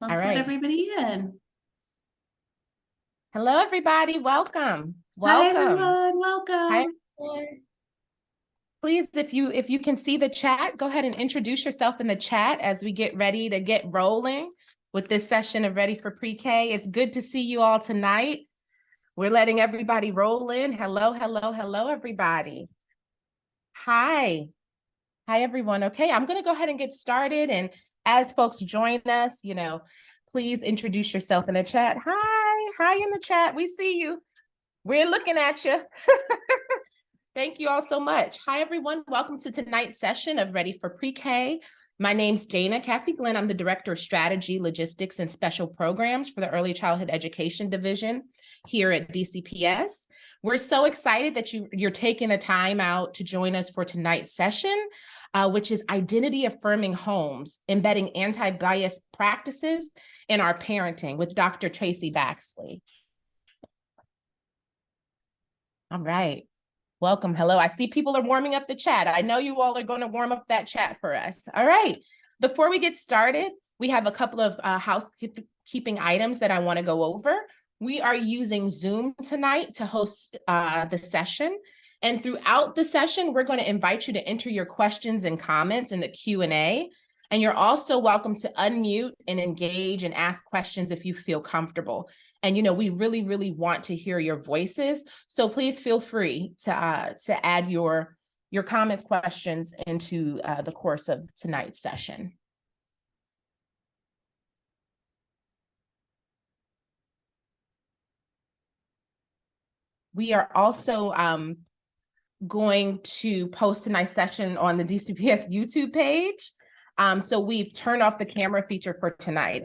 Let's let right. everybody in. Hello, everybody. Welcome. Hi, Welcome. everyone. Hi, Welcome. everyone. Please, if you can see the chat, go ahead and introduce yourself in the chat as we get ready to get rolling with this session of Ready for Pre-K. It's good to see you all tonight. We're letting everybody roll in. Hello, hello, hello, everybody. Hi. Hi, everyone. Okay, I'm going to go ahead and get started. And as folks join us, please introduce yourself in the chat. Hi in the chat. We see you. We're looking at you. Thank you all so much. Hi, everyone. Welcome to tonight's session of Ready for Pre-K. My name's Dana Kathy Glenn. I'm the Director of Strategy, Logistics, and Special Programs for the Early Childhood Education Division here at DCPS. We're so excited that you're taking the time out to join us for tonight's session, which is Identity Affirming Homes, Embedding Anti-Bias Practices in Our Parenting with Dr. Traci Baxley. All right. Welcome. Hello. I see people are warming up the chat. I know you all are going to warm up that chat for us. All right. Before we get started, we have a couple of housekeeping items that I want to go over. We are using Zoom tonight to host the session. And throughout the session, we're going to invite you to enter your questions and comments in the Q&A. And you're also welcome to unmute and engage and ask questions if you feel comfortable. And, we really, really want to hear your voices. So please feel free to add your comments, questions into the course of tonight's session. We are also going to post tonight's session on the DCPS YouTube page. So we've turned off the camera feature for tonight.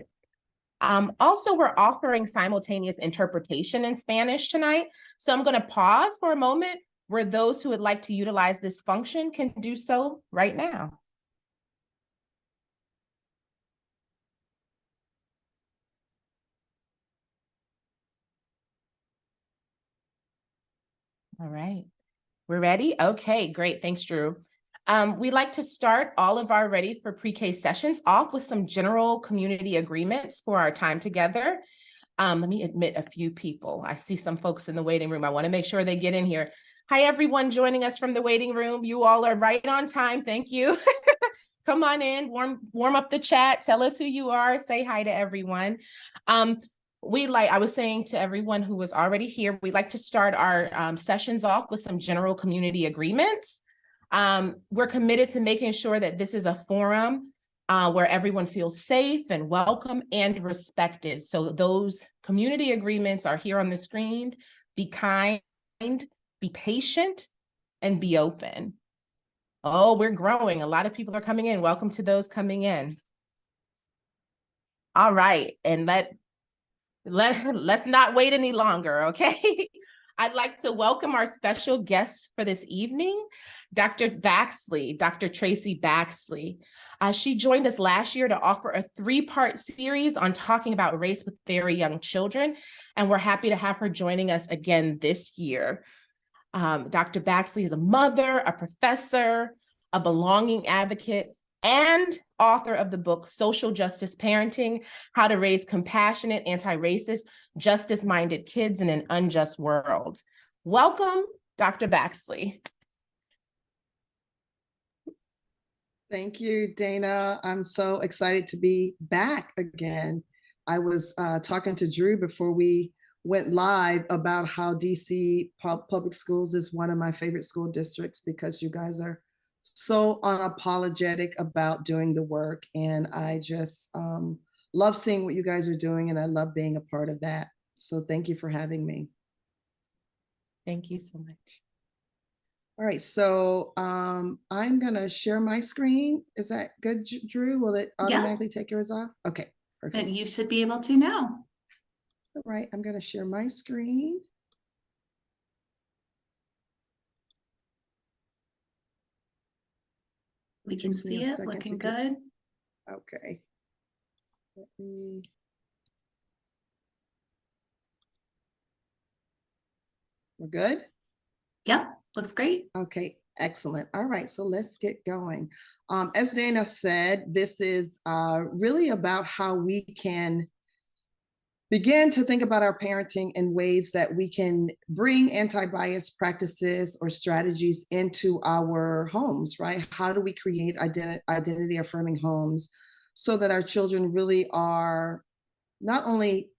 Also, we're offering simultaneous interpretation in Spanish tonight. So I'm going to pause for a moment where those who would like to utilize this function can do so right now. All right. We're ready? Okay, great. Thanks, Drew. We like to start all of our Ready for Pre-K sessions off with some general community agreements for our time together. Let me admit a few people. I see some folks in the waiting room. I want to make sure they get in here. Hi, everyone joining us from the waiting room. You all are right on time. Thank you. Come on in, warm up the chat. Tell us who you are. Say hi to everyone. I was saying to everyone who was already here, we like to start our sessions off with some general community agreements. We're committed to making sure that this is a forum where everyone feels safe and welcome and respected. So those community agreements are here on the screen. Be kind, be patient, and be open. Oh, we're growing. A lot of people are coming in. Welcome to those coming in. All right, and let's not wait any longer, okay? I'd like to welcome our special guest for this evening, Dr. Baxley, Dr. Traci Baxley. She joined us last year to offer a 3-part series on talking about race with very young children, and we're happy to have her joining us again this year. Dr. Baxley is a mother, a professor, a belonging advocate, and author of the book, Social Justice Parenting, How to Raise Compassionate, Anti-Racist, Justice-Minded Kids in an Unjust World. Welcome, Dr. Baxley. Thank you, Dana. I'm so excited to be back again. I was talking to Drew before we went live about how DC Public Schools is one of my favorite school districts because you guys are so unapologetic about doing the work. And I just love seeing what you guys are doing, and I love being a part of that. So thank you for having me. Thank you so much. All right, so I'm gonna share my screen. Is that good, Drew? Will it automatically take yours off? Okay, perfect. And you should be able to now. All right, I'm gonna share my screen. We can see it looking good. Okay. We're good? Yep, looks great. Okay, Excellent. All right, so let's get going. As Dana said, this is really about how we can begin to think about our parenting in ways that we can bring anti-bias practices or strategies into our homes, right? How do we create identity affirming homes so that our children really are not only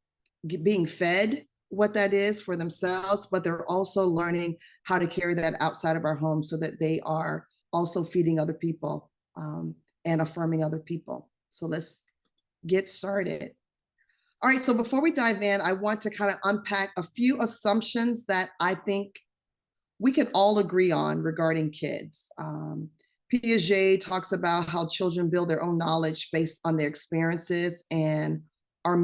being fed what that is for themselves, but they're also learning how to carry that outside of our home so that they are also feeding other people and affirming other people. So let's get started. All right, so before we dive in, I want to kind of unpack a few assumptions that I think we can all agree on regarding kids. Piaget talks about how children build their own knowledge based on their experiences and are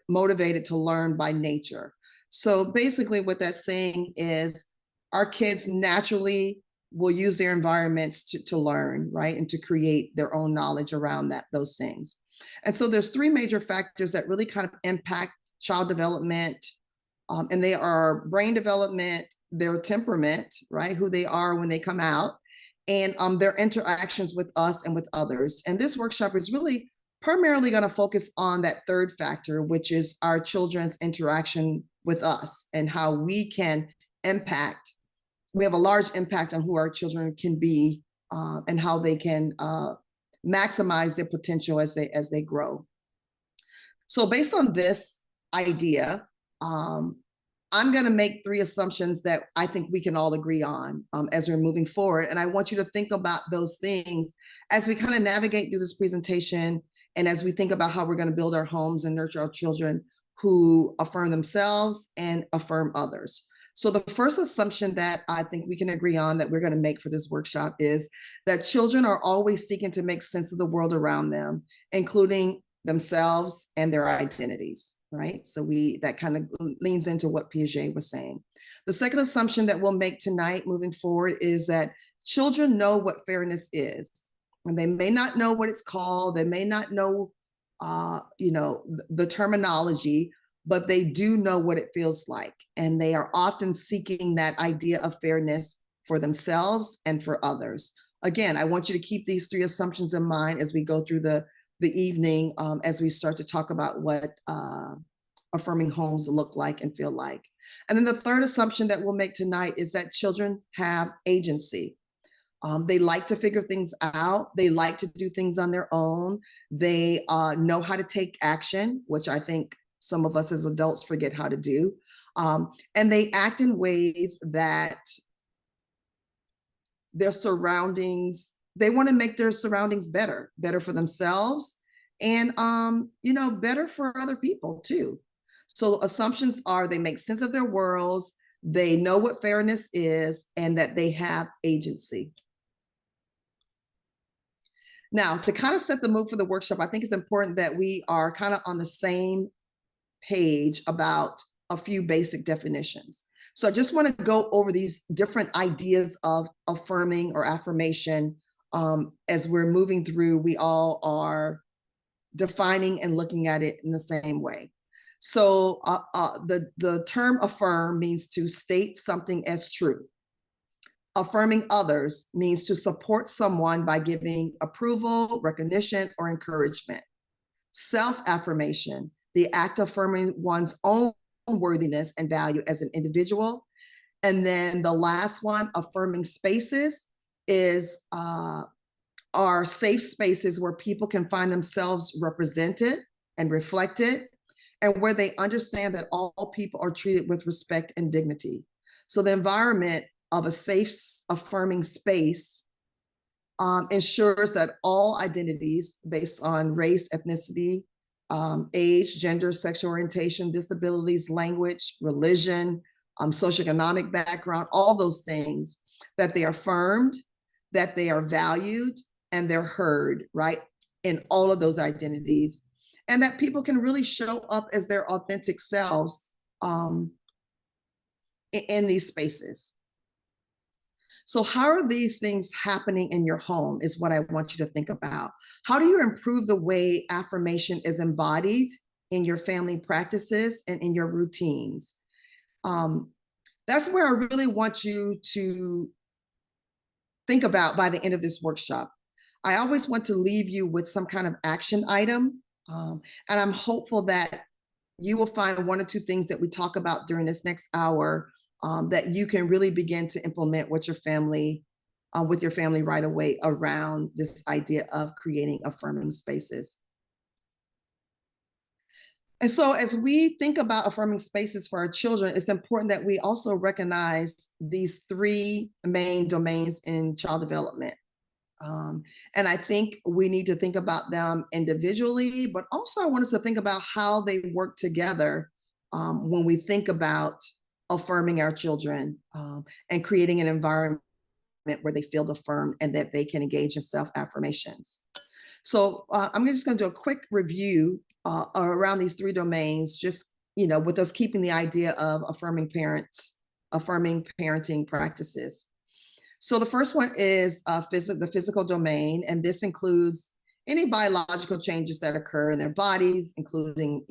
motivated to learn by nature. So basically what that's saying is our kids naturally will use their environments to learn, right? And to create their own knowledge around those things. And so there's three major factors that really kind of impact child development, and they are brain development, their temperament, right? Who they are when they come out, and their interactions with us and with others. And this workshop is really primarily going to focus on that third factor, which is our children's interaction with us and how we can impact. We have a large impact on who our children can be and how they can maximize their potential as they grow. So based on this idea, I'm going to make three assumptions that I think we can all agree on as we're moving forward. And I want you to think about those things as we kind of navigate through this presentation and as we think about how we're going to build our homes and nurture our children who affirm themselves and affirm others. So the first assumption that I think we can agree on that we're going to make for this workshop is that children are always seeking to make sense of the world around them, including themselves and their identities, right? So that kind of leans into what Piaget was saying. The second assumption that we'll make tonight moving forward is that children know what fairness is. And they may not know what it's called. They may not know, the terminology, but they do know what it feels like. And they are often seeking that idea of fairness for themselves and for others. Again, I want you to keep these three assumptions in mind as we go through the evening, as we start to talk about what affirming homes look like and feel like. And then the third assumption that we'll make tonight is that children have agency. They like to figure things out. They like to do things on their own. They know how to take action, which I think some of us as adults forget how to do. And they act in ways that their surroundings, they want to make their surroundings better for themselves and, better for other people too. So assumptions are they make sense of their worlds, they know what fairness is, and that they have agency. Now, to kind of set the mood for the workshop, I think it's important that we are kind of on the same page about a few basic definitions. So I just want to go over these different ideas of affirming or affirmation as we're moving through. We all are defining and looking at it in the same way. So the term affirm means to state something as true. Affirming others means to support someone by giving approval, recognition, or encouragement. Self-affirmation, the act of affirming one's own worthiness and value as an individual. And then the last one, affirming spaces, are safe spaces where people can find themselves represented and reflected, and where they understand that all people are treated with respect and dignity. So the environment of a safe, affirming space ensures that all identities based on race, ethnicity, age, gender, sexual orientation, disabilities, language, religion, socioeconomic background, all those things, that they are affirmed, that they are valued, and they're heard, right, in all of those identities, and that people can really show up as their authentic selves in these spaces. So how are these things happening in your home is what I want you to think about. How do you improve the way affirmation is embodied in your family practices and in your routines? That's where I really want you to think about by the end of this workshop. I always want to leave you with some kind of action item. And I'm hopeful that you will find one or two things that we talk about during this next hour that you can really begin to implement with your family right away around this idea of creating affirming spaces. And so as we think about affirming spaces for our children, it's important that we also recognize these three main domains in child development. And I think we need to think about them individually, but also I want us to think about how they work together when we think about affirming our children and creating an environment where they feel affirmed and that they can engage in self-affirmations. So I'm just going to do a quick review around these three domains, just, with us keeping the idea of affirming parenting practices. So the first one is the physical domain, and this includes any biological changes that occur in their bodies, including,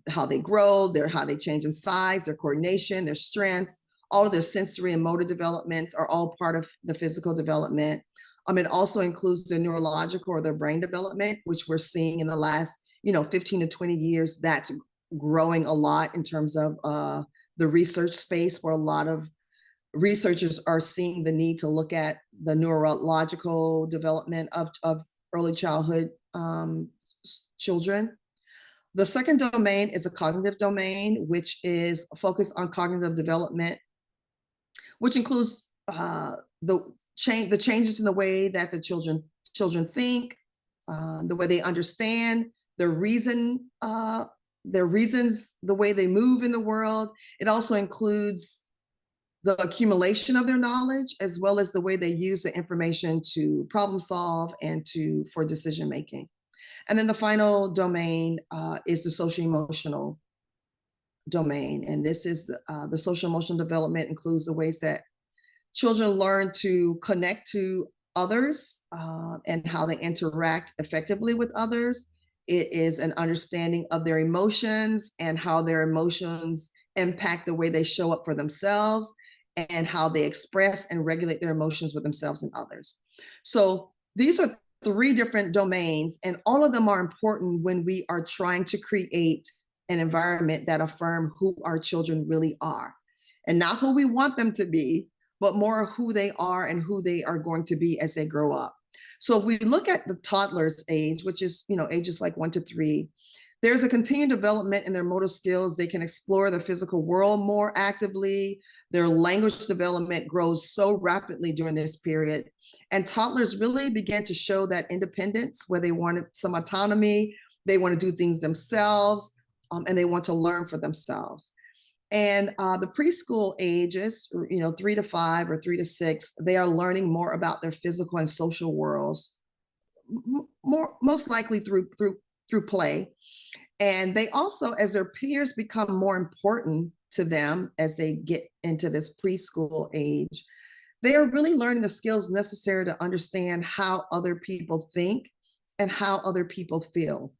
how they grow, how they change in size, their coordination, their strengths, all of their sensory and motor developments are all part of the physical development. It also includes the neurological or their brain development, which we're seeing in the last, 15 to 20 years. That's growing a lot in terms of the research space, where a lot of researchers are seeing the need to look at the neurological development of early childhood children. The second domain is the cognitive domain, which is focused on cognitive development, which includes the changes in the way that the children think, the way they understand, their reasons, the way they move in the world. It also includes the accumulation of their knowledge, as well as the way they use the information to problem solve and for decision making. And then the final domain is the social emotional domain. And this is the social emotional development includes the ways that children learn to connect to others and how they interact effectively with others. It is an understanding of their emotions and how their emotions impact the way they show up for themselves and how they express and regulate their emotions with themselves and others. So these are three different domains, and all of them are important when we are trying to create an environment that affirm who our children really are, and not who we want them to be, but more who they are and who they are going to be as they grow up. So if we look at the toddler's age, which is, ages like 1 to 3, there's a continued development in their motor skills. They can explore the physical world more actively. Their language development grows so rapidly during this period. And toddlers really begin to show that independence, where they want some autonomy, they want to do things themselves, and they want to learn for themselves. And the preschool ages, 3 to 5 or 3 to 6, they are learning more about their physical and social worlds, most likely through play. And they also, as their peers become more important to them as they get into this preschool age, they are really learning the skills necessary to understand how other people think and how other people feel.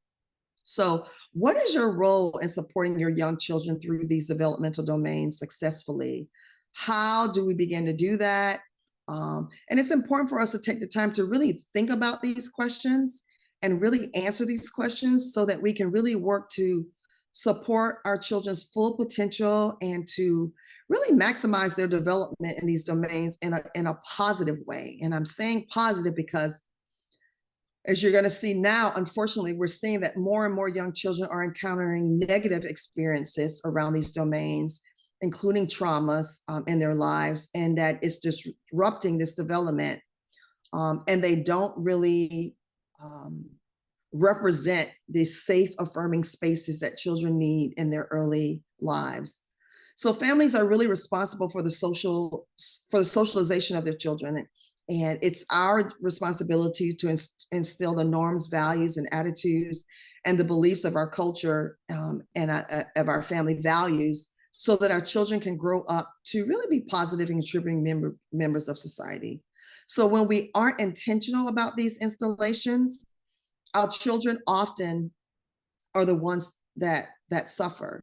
So what is your role in supporting your young children through these developmental domains successfully? How do we begin to do that? And it's important for us to take the time to really think about these questions and really answer these questions so that we can really work to support our children's full potential and to really maximize their development in these domains in a positive way. And I'm saying positive because, as you're going to see now, unfortunately, we're seeing that more and more young children are encountering negative experiences around these domains, including traumas in their lives, and that it's disrupting this development. And they don't really represent the safe, affirming spaces that children need in their early lives. So families are really responsible for the socialization of their children. And it's our responsibility to instill the norms, values, and attitudes and the beliefs of our culture and of our family values so that our children can grow up to really be positive and contributing members of society. So when we aren't intentional about these installations, our children often are the ones that suffer.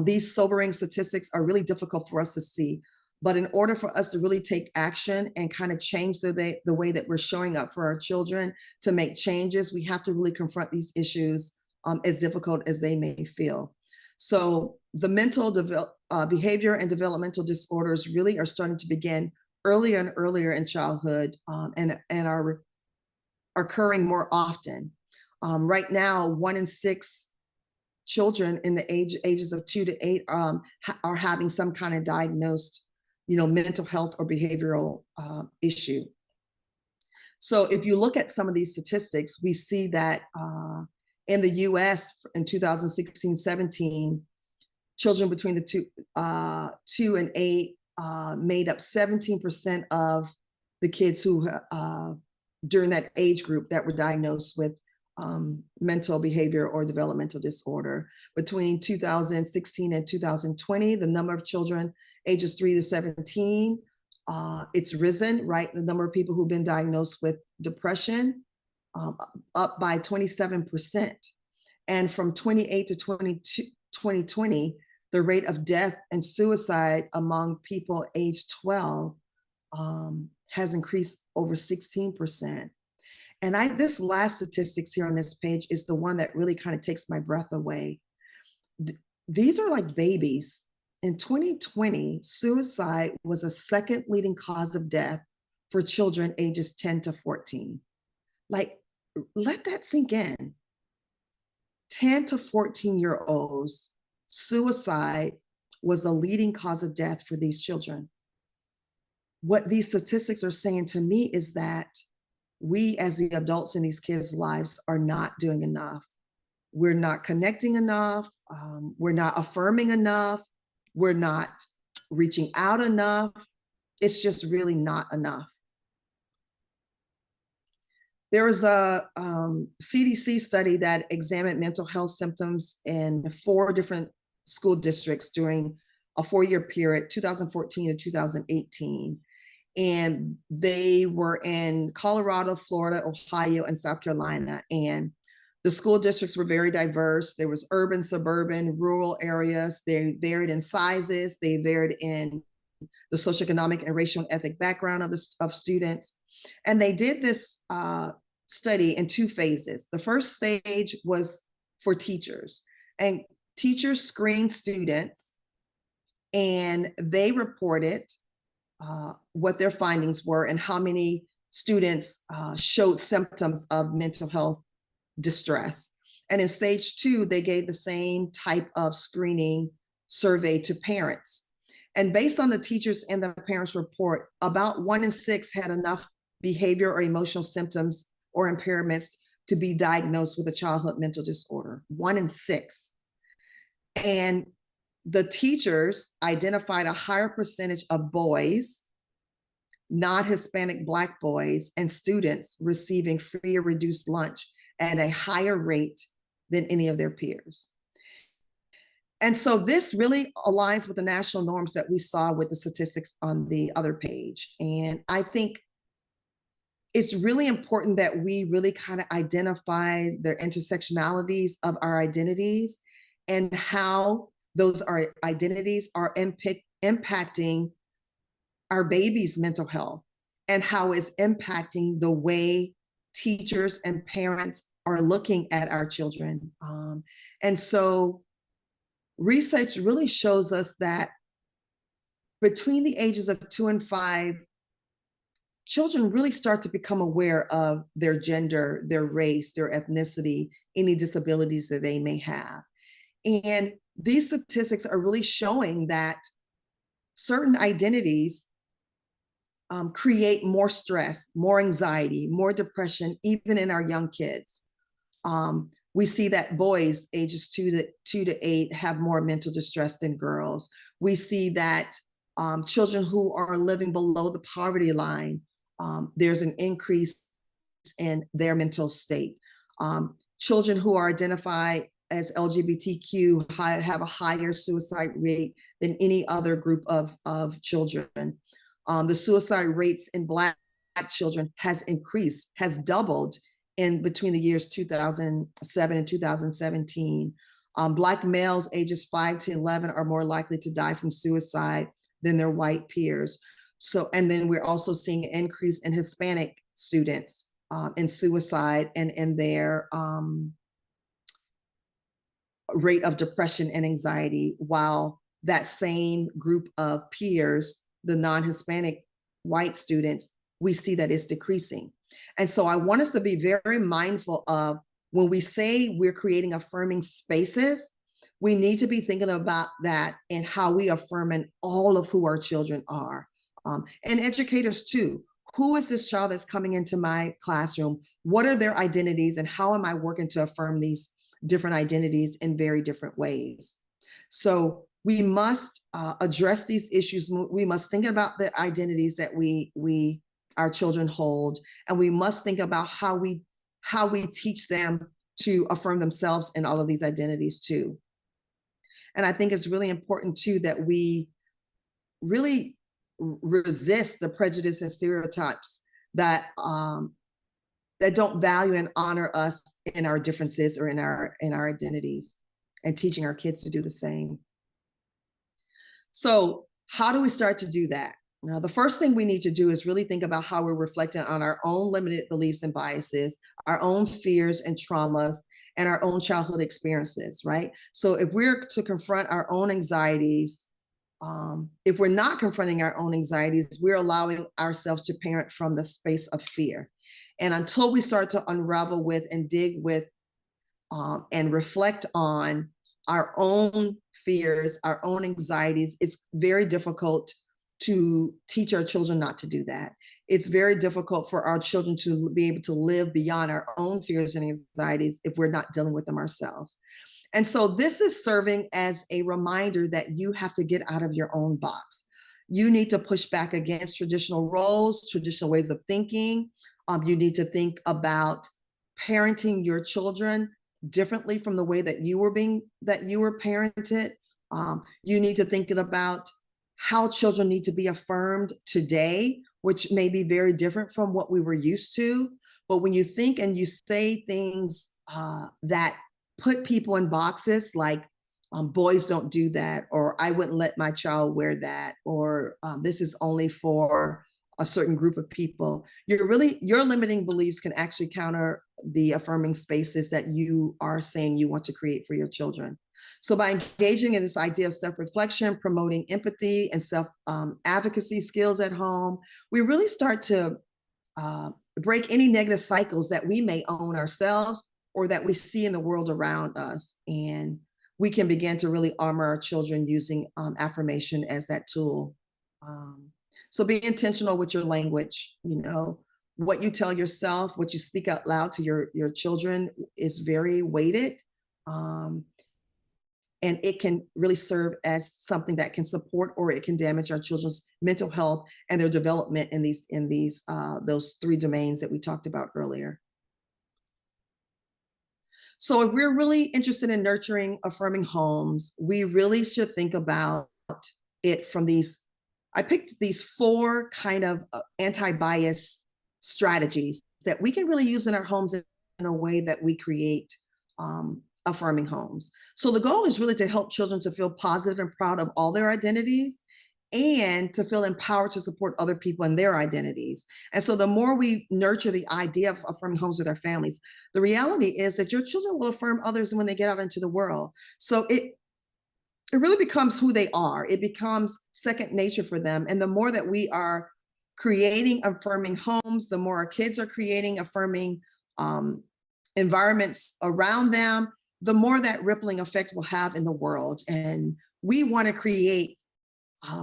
These sobering statistics are really difficult for us to see, But in order for us to really take action and kind of change the way that we're showing up for our children to make changes, we have to really confront these issues, as difficult as they may feel. So the mental behavior and developmental disorders really are starting to begin earlier and earlier in childhood, and are occurring more often. Right now, 1 in 6 children in the ages of 2 to 8 are having some kind of diagnosed, mental health or behavioral issue. So if you look at some of these statistics, we see that in the US in 2016-17, children between the 2 and 8 made up 17% of the kids who during that age group that were diagnosed with mental behavior or developmental disorder. Between 2016 and 2020, the number of children ages 3 to 17, it's risen, right? The number of people who've been diagnosed with depression up by 27%. And from 28 to 2020, the rate of death and suicide among people aged 12 has increased over 16%. And this last statistics here on this page is the one that really kind of takes my breath away. These are like babies. In 2020, suicide was a second leading cause of death for children ages 10 to 14. Like, let that sink in. 10 to 14-year-olds, suicide was the leading cause of death for these children. What these statistics are saying to me is that we as the adults in these kids' lives are not doing enough. We're not connecting enough. We're not affirming enough. We're not reaching out enough. It's just really not enough. There was a CDC study that examined mental health symptoms in 4 different school districts during a 4-year period, 2014 to 2018. And they were in Colorado, Florida, Ohio, and South Carolina. And the school districts were very diverse. There was urban, suburban, rural areas. They varied in sizes. They varied in the socioeconomic and racial and ethnic background of students. And they did this study in 2 phases. The first stage was for teachers, and teachers screened students, and they reported what their findings were and how many students showed symptoms of mental health distress. And in stage 2, they gave the same type of screening survey to parents. And based on the teachers and the parents' report, about 1 in 6 had enough behavior or emotional symptoms or impairments to be diagnosed with a childhood mental disorder. 1 in 6. And the teachers identified a higher percentage of boys, not Hispanic Black boys, and students receiving free or reduced lunch at a higher rate than any of their peers. And so this really aligns with the national norms that we saw with the statistics on the other page. And I think it's really important that we really kind of identify the intersectionalities of our identities and how those identities are impacting our babies' mental health, and how it's impacting the way teachers and parents are looking at our children. And so research really shows us that between the ages of 2 and 5, children really start to become aware of their gender, their race, their ethnicity, any disabilities that they may have. And these statistics are really showing that certain identities create more stress, more anxiety, more depression, even in our young kids. We see that boys ages 2 to 8 have more mental distress than girls. We see that children who are living below the poverty line, there's an increase in their mental state. Children who are identified as LGBTQ have a higher suicide rate than any other group of children. The suicide rates in Black children has increased, has doubled in between the years 2007 and 2017. Black males ages 5 to 11 are more likely to die from suicide than their white peers. So, and then we're also seeing an increase in Hispanic students in suicide and in their rate of depression and anxiety, while that same group of peers, the non-Hispanic white students, we see that it's decreasing. And so I want us to be very mindful of when we say we're creating affirming spaces, we need to be thinking about that and how we affirm in all of who our children are. And educators too. Who is this child that's coming into my classroom? What are their identities and how am I working to affirm these different identities in very different ways? So we must address these issues. We must think about the identities that our children hold, and we must think about how we teach them to affirm themselves in all of these identities too. And I think it's really important too that we really resist the prejudice and stereotypes that that don't value and honor us in our differences or in our identities, and teaching our kids to do the same. So how do we start to do that? Now, the first thing we need to do is really think about how we're reflecting on our own limited beliefs and biases, our own fears and traumas, and our own childhood experiences, right? So if we're to confront our own anxieties, if we're not confronting our own anxieties, we're allowing ourselves to parent from the space of fear. And until we start to unravel with and dig with and reflect on our own fears, our own anxieties, it's very difficult to teach our children not to do that. It's very difficult for our children to be able to live beyond our own fears and anxieties if we're not dealing with them ourselves. And so this is serving as a reminder that you have to get out of your own box. You need to push back against traditional roles, traditional ways of thinking. You need to think about parenting your children differently from the way that you were parented. You need to think about how children need to be affirmed today, which may be very different from what we were used to. But when you think and you say things that put people in boxes like boys don't do that, or I wouldn't let my child wear that, or this is only for a certain group of people, your limiting beliefs can actually counter the affirming spaces that you are saying you want to create for your children. So by engaging in this idea of self-reflection, promoting empathy and self-advocacy skills at home, we really start to break any negative cycles that we may own ourselves or that we see in the world around us. And we can begin to really armor our children using affirmation as that tool. So be intentional with your language. You know, what you tell yourself, what you speak out loud to your children is very weighted. And it can really serve as something that can support or it can damage our children's mental health and their development in those three domains that we talked about earlier. So if we're really interested in nurturing affirming homes, we really should think about it from these. I picked these 4 kind of anti-bias strategies that we can really use in our homes in a way that we create affirming homes. So the goal is really to help children to feel positive and proud of all their identities and to feel empowered to support other people in their identities. And so the more we nurture the idea of affirming homes with our families, the reality is that your children will affirm others when they get out into the world. So it really becomes who they are. It becomes second nature for them. And the more that we are creating affirming homes, the more our kids are creating affirming environments around them, the more that rippling effect will have in the world. And we want to create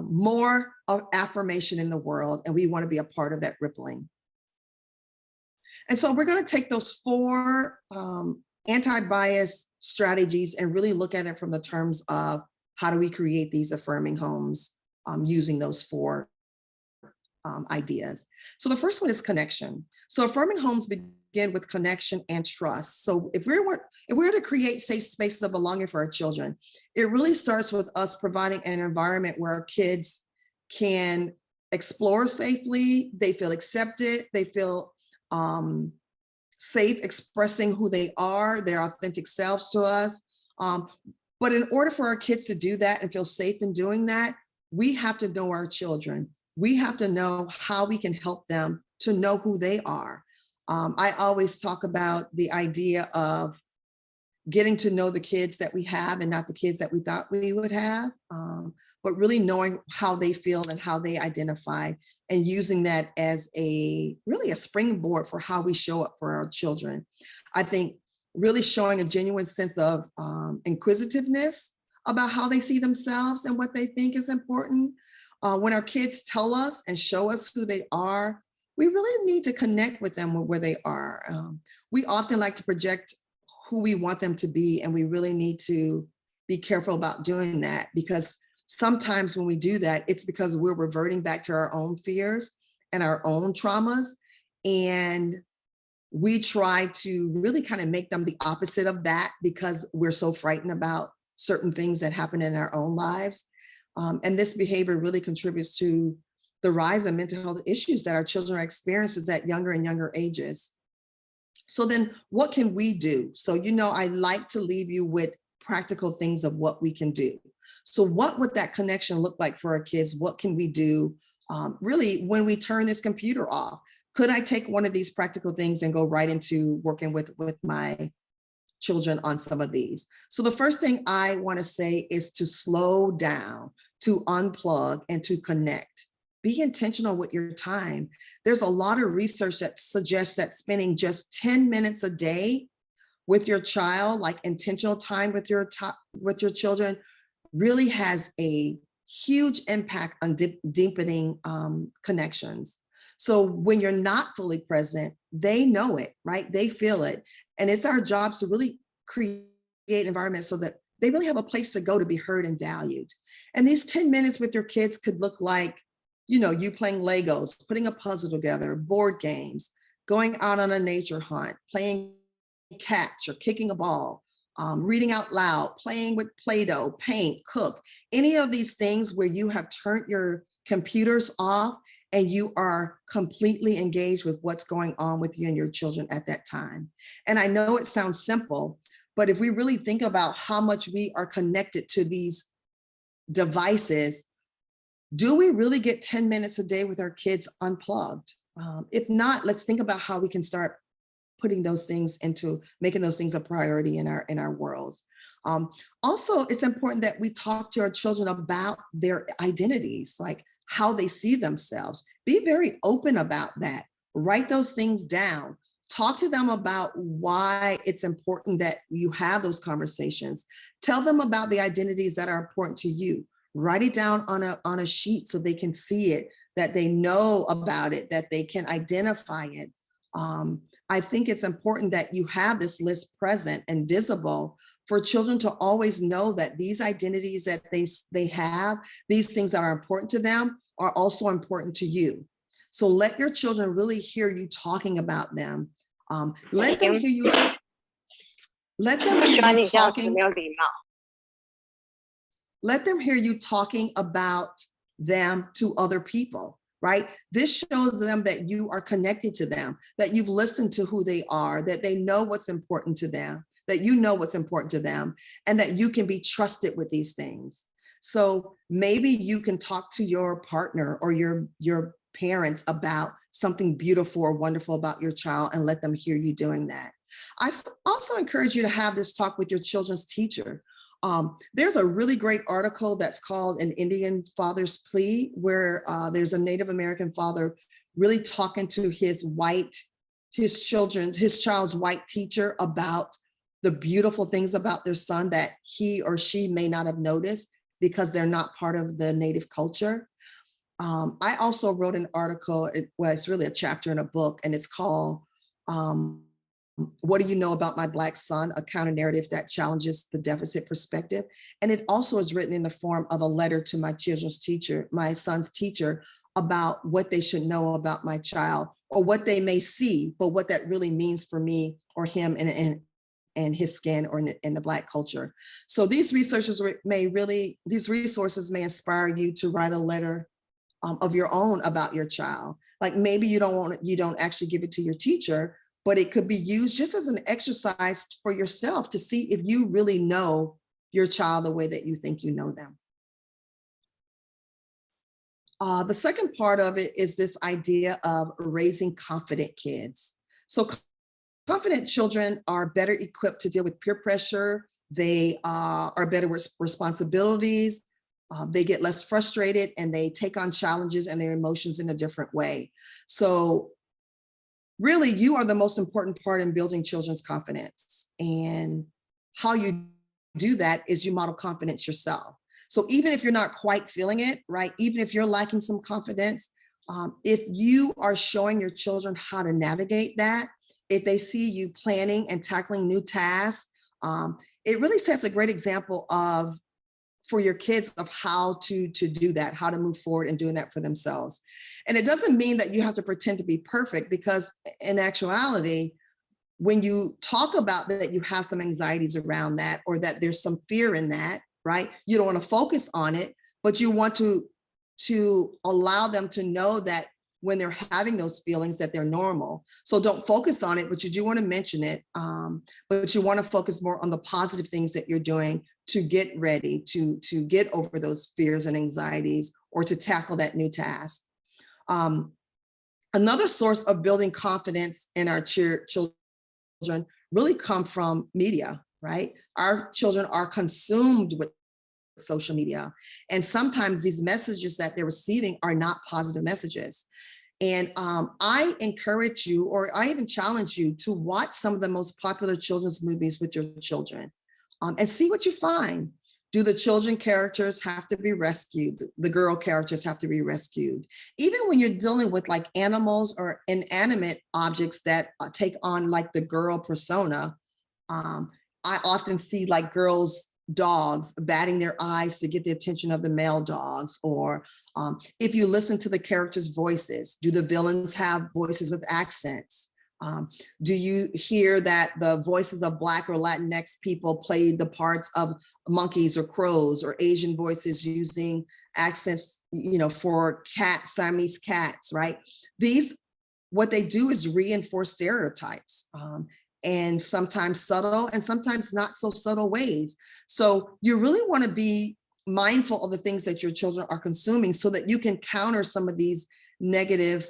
more of affirmation in the world, and we want to be a part of that rippling. And so we're going to take those 4 anti-bias strategies and really look at it from the terms of how do we create these affirming homes using those 4 ideas. So the first one is connection. So affirming homes begin with connection and trust. So if we're to create safe spaces of belonging for our children, it really starts with us providing an environment where our kids can explore safely, they feel accepted, they feel safe expressing who they are, their authentic selves to us. But in order for our kids to do that and feel safe in doing that, we have to know our children. We have to know how we can help them to know who they are. I always talk about the idea of getting to know the kids that we have and not the kids that we thought we would have, but really knowing how they feel and how they identify, and using that as really a springboard for how we show up for our children. I think really showing a genuine sense of inquisitiveness about how they see themselves and what they think is important. When our kids tell us and show us who they are, we really need to connect with them where they are. We often like to project who we want them to be, and we really need to be careful about doing that, because sometimes when we do that, it's because we're reverting back to our own fears and our own traumas, and we try to really kind of make them the opposite of that because we're so frightened about certain things that happen in our own lives. And this behavior really contributes to the rise of mental health issues that our children are experiencing at younger and younger ages. So then what can we do? So, I like to leave you with practical things of what we can do. So what would that connection look like for our kids? What can we do really when we turn this computer off? Could I take one of these practical things and go right into working with my children on some of these? So the first thing I want to say is to slow down, to unplug, and to connect. Be intentional with your time. There's a lot of research that suggests that spending just 10 minutes a day with your child, like intentional time with your children, really has a huge impact on deepening connections. So when you're not fully present, they know it, right? They feel it. And it's our jobs to really create environments so that they really have a place to go to be heard and valued. And these 10 minutes with your kids could look like, you playing Legos, putting a puzzle together, board games, going out on a nature hunt, playing catch or kicking a ball, reading out loud, playing with Play-Doh, paint, cook, any of these things where you have turned your computers off and you are completely engaged with what's going on with you and your children at that time. And I know it sounds simple, but if we really think about how much we are connected to these devices, do we really get 10 minutes a day with our kids unplugged? If not, let's think about how we can start putting those things making those things a priority in our worlds. Also, it's important that we talk to our children about their identities, like how they see themselves. Be very open about that. Write those things down. Talk to them about why it's important that you have those conversations. Tell them about the identities that are important to you. Write it down on a sheet so they can see it, that they know about it, that they can identify it. I think it's important that you have this list present and visible for children to always know that these identities that they have, these things that are important to them, are also important to you. So let your children really hear you talking about them. Let them hear you. Let them hear you talking. Let them hear you talking about them to other people, right? This shows them that you are connected to them, that you've listened to who they are, that they know what's important to them, that you know what's important to them, and that you can be trusted with these things. So maybe you can talk to your partner or your parents about something beautiful or wonderful about your child and let them hear you doing that. I also encourage you to have this talk with your children's teacher. There's a really great article that's called An Indian Father's Plea, where there's a Native American father really talking to his child's white teacher about the beautiful things about their son that he or she may not have noticed because they're not part of the Native culture. I also wrote an article, it's really a chapter in a book, and it's called What Do You Know About My Black Son? A counter-narrative that challenges the deficit perspective. And it also is written in the form of a letter to my son's teacher, about what they should know about my child, or what they may see, but what that really means for me or him and his skin or in the Black culture. So these resources may inspire you to write a letter of your own about your child. Like maybe you don't actually give it to your teacher, but it could be used just as an exercise for yourself to see if you really know your child the way that you think you know them. The second part of it is this idea of raising confident kids. So confident children are better equipped to deal with peer pressure. They are better with responsibilities. They get less frustrated and they take on challenges and their emotions in a different way. So really, you are the most important part in building children's confidence. And how you do that is you model confidence yourself. So even if you're not quite feeling it, right? Even if you're lacking some confidence, if you are showing your children how to navigate that, if they see you planning and tackling new tasks, it really sets a great example for your kids of how to do that, how to move forward and doing that for themselves. And it doesn't mean that you have to pretend to be perfect, because in actuality, when you talk about that you have some anxieties around that, or that there's some fear in that, right? You don't want to focus on it, but you want to allow them to know that when they're having those feelings, that they're normal. So don't focus on it, but you do want to mention it. But you want to focus more on the positive things that you're doing to get ready to get over those fears and anxieties, or to tackle that new task. Another source of building confidence in our children really come from media, right? Our children are consumed with social media. And sometimes these messages that they're receiving are not positive messages. And I encourage you, or I even challenge you, to watch some of the most popular children's movies with your children, and see what you find. Do the children characters have to be rescued? The girl characters have to be rescued? Even when you're dealing with like animals or inanimate objects that take on like the girl persona, I often see like girls' dogs batting their eyes to get the attention of the male dogs. Or if you listen to the characters' voices, do the villains have voices with accents? Do you hear that the voices of Black or Latinx people played the parts of monkeys or crows, or Asian voices using accents, for Siamese cats, right? What they do is reinforce stereotypes. And sometimes subtle and sometimes not so subtle ways. So you really want to be mindful of the things that your children are consuming, so that you can counter some of these negative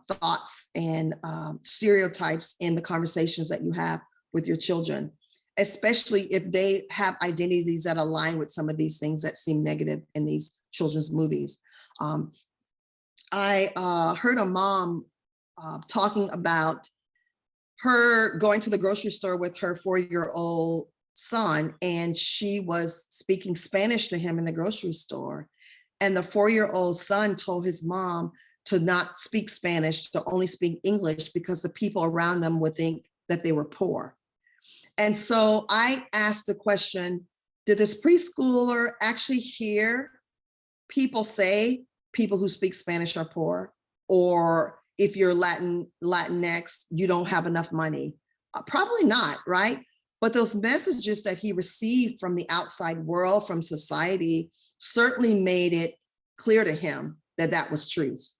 thoughts and stereotypes in the conversations that you have with your children, especially if they have identities that align with some of these things that seem negative in these children's movies. I heard a mom talking about her going to the grocery store with her 4-year-old son, and she was speaking Spanish to him in the grocery store. And the 4-year-old son told his mom to not speak Spanish, to only speak English, because the people around them would think that they were poor. And so I asked the question, did this preschooler actually hear people say people who speak Spanish are poor? Or if you're Latinx, you don't have enough money? Probably not, right? But those messages that he received from the outside world, from society, certainly made it clear to him that that was truth.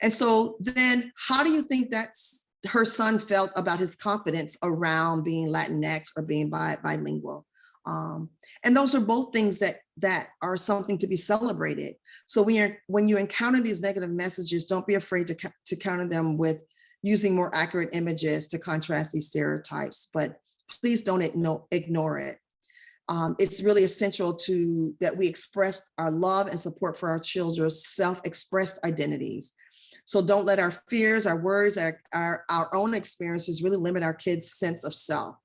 And so then how do you think her son felt about his confidence around being Latinx or being bilingual? And those are both things that are something to be celebrated. So when you encounter these negative messages, don't be afraid to counter them with using more accurate images to contrast these stereotypes, but please don't ignore it. It's really essential that we express our love and support for our children's self-expressed identities. So don't let our fears, our worries, our own experiences really limit our kids' sense of self.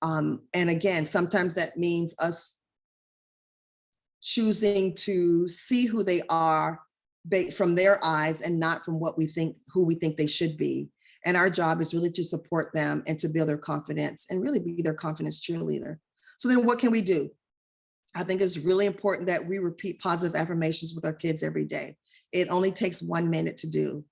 And again, sometimes that means us choosing to see who they are from their eyes and not from who we think they should be. And our job is really to support them and to build their confidence and really be their confidence cheerleader. So then what can we do? I think it's really important that we repeat positive affirmations with our kids every day. It only takes 1 minute to do.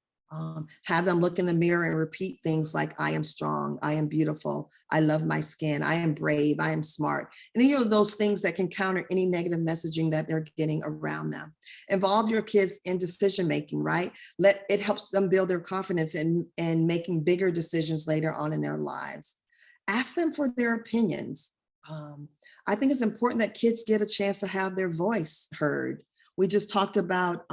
Have them look in the mirror and repeat things like, I am strong, I am beautiful, I love my skin, I am brave, I am smart. Any of those things that can counter any negative messaging that they're getting around them. Involve your kids in decision-making, right? It helps them build their confidence in making bigger decisions later on in their lives. Ask them for their opinions. I think it's important that kids get a chance to have their voice heard. We just talked about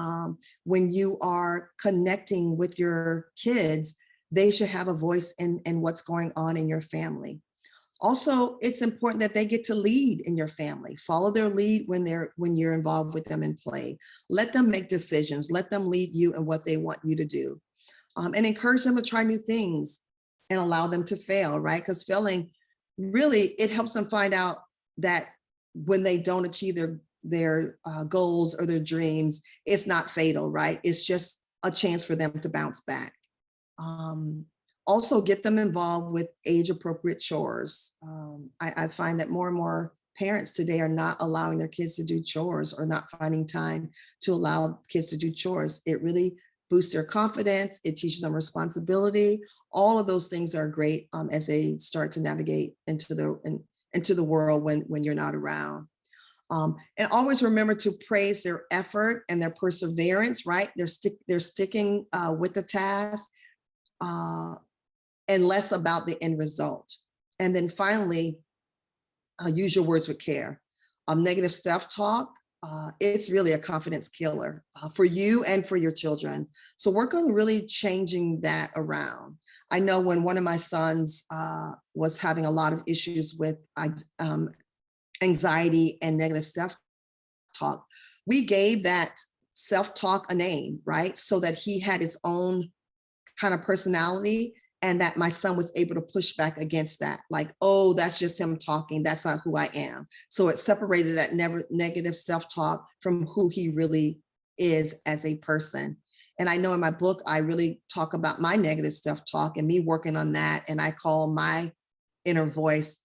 when you are connecting with your kids, they should have a voice in what's going on in your family. Also, it's important that they get to lead in your family. Follow their lead when you're involved with them in play. Let them make decisions. Let them lead you in what they want you to do. And encourage them to try new things and allow them to fail, right? Because failing, really, it helps them find out that when they don't achieve their goals or their dreams, it's not fatal, right? It's just a chance for them to bounce back. Also get them involved with age-appropriate chores. I find that more and more parents today are not allowing their kids to do chores or not finding time to allow kids to do chores. It really boosts their confidence. It teaches them responsibility. All of those things are great as they start to navigate into the world when you're not around. And always remember to praise their effort and their perseverance, right? They're sticking with the task. And less about the end result. And then finally, use your words with care. Negative self-talk, it's really a confidence killer for you and for your children. So work on really changing that around. I know when one of my sons was having a lot of issues with anxiety and negative self-talk, we gave that self-talk a name, right? So that he had his own kind of personality, and that my son was able to push back against that. Like, oh, that's just him talking. That's not who I am. So it separated that negative self-talk from who he really is as a person. And I know in my book, I really talk about my negative self-talk and me working on that. And I call my inner voice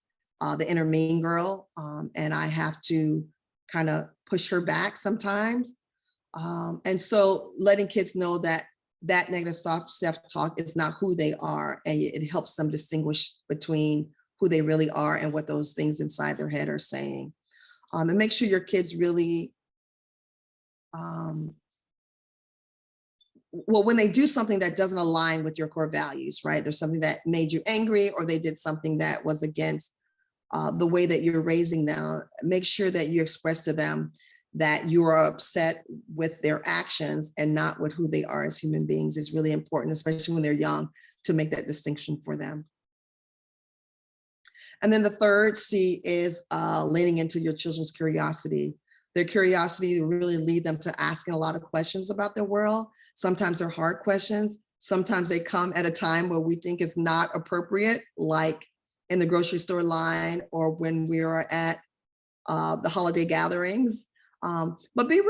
the inner mean girl. And I have to kind of push her back sometimes. And so letting kids know that negative self-talk is not who they are, and it helps them distinguish between who they really are and what those things inside their head are saying. And make sure your kids really, well, when they do something that doesn't align with your core values, right? There's something that made you angry, or they did something that was against the way that you're raising them, make sure that you express to them that you are upset with their actions and not with who they are as human beings is really important, especially when they're young, to make that distinction for them. And then the third C is leaning into your children's curiosity. Their curiosity will really lead them to asking a lot of questions about their world. Sometimes they're hard questions. Sometimes they come at a time where we think it's not appropriate, like in the grocery store line or when we are at the holiday gatherings. But be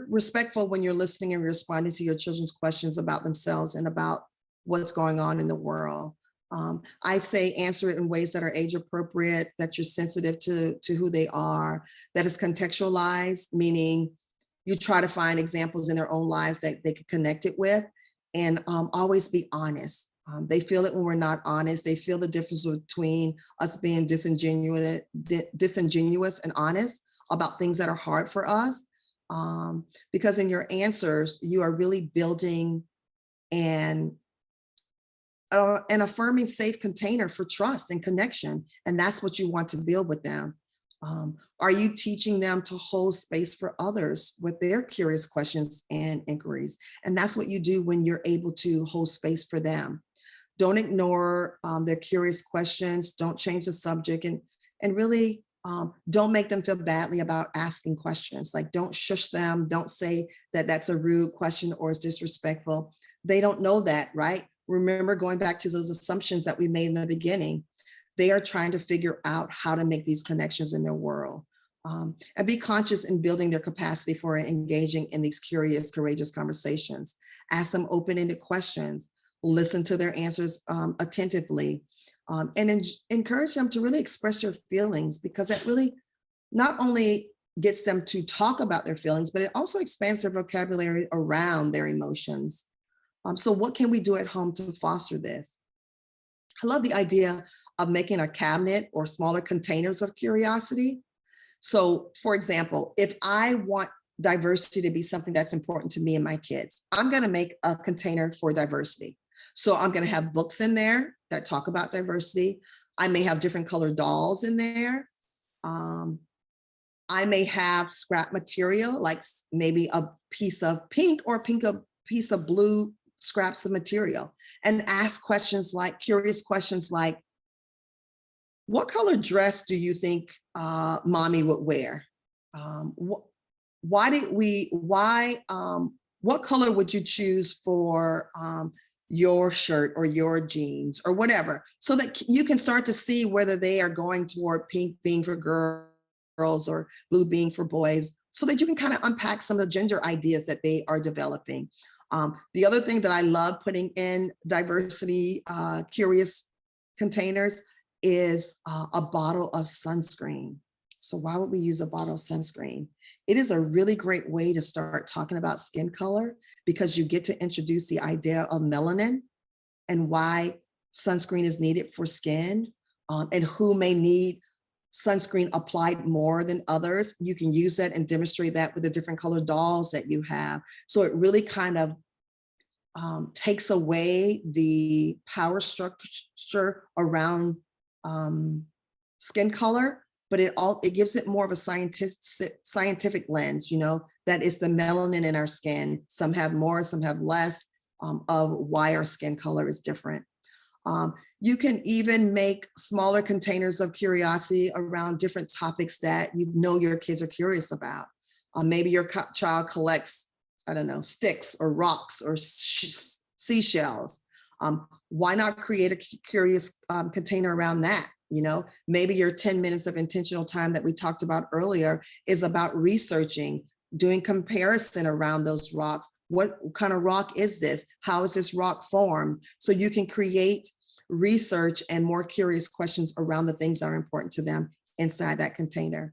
respectful when you're listening and responding to your children's questions about themselves and about what's going on in the world. I say answer it in ways that are age appropriate, that you're sensitive to who they are, that is contextualized, meaning you try to find examples in their own lives that they can connect it with, and always be honest. They feel it when we're not honest. They feel the difference between us being disingenuous and honest about things that are hard for us, because in your answers, you are really building an affirming safe container for trust and connection. And that's what you want to build with them. Are you teaching them to hold space for others with their curious questions and inquiries? And that's what you do when you're able to hold space for them. Don't ignore their curious questions. Don't change the subject, and really, don't make them feel badly about asking questions. Like, don't shush them. Don't say that that's a rude question or is disrespectful. They don't know that, right? Remember, going back to those assumptions that we made in the beginning, they are trying to figure out how to make these connections in their world. And be conscious in building their capacity for engaging in these curious, courageous conversations. Ask them open-ended questions. Listen to their answers attentively. And encourage them to really express their feelings, because that really not only gets them to talk about their feelings, but it also expands their vocabulary around their emotions. So what can we do at home to foster this? I love the idea of making a cabinet or smaller containers of curiosity. So for example, if I want diversity to be something that's important to me and my kids, I'm going to make a container for diversity. So I'm going to have books in there that talk about diversity. I may have different colored dolls in there. I may have scrap material, like maybe a piece of pink or a piece of blue scraps of material, and ask questions like, curious questions like, what color dress do you think mommy would wear? What color would you choose for your shirt or your jeans or whatever, so that you can start to see whether they are going toward pink being for girls or blue being for boys, so that you can kind of unpack some of the gender ideas that they are developing. The other thing that I love putting in diversity curious containers is a bottle of sunscreen. So why would we use a bottle of sunscreen? It is a really great way to start talking about skin color, because you get to introduce the idea of melanin and why sunscreen is needed for skin, and who may need sunscreen applied more than others. You can use that and demonstrate that with the different colored dolls that you have. So it really kind of takes away the power structure around skin color, but it gives it more of a scientific lens, that is the melanin in our skin. Some have more, some have less, of why our skin color is different. You can even make smaller containers of curiosity around different topics that your kids are curious about. Maybe your child collects, I don't know, sticks or rocks or seashells. Why not create a curious container around that? Maybe your 10 minutes of intentional time that we talked about earlier is about researching, doing comparison around those rocks. What kind of rock is this? How is this rock formed? So you can create research and more curious questions around the things that are important to them inside that container.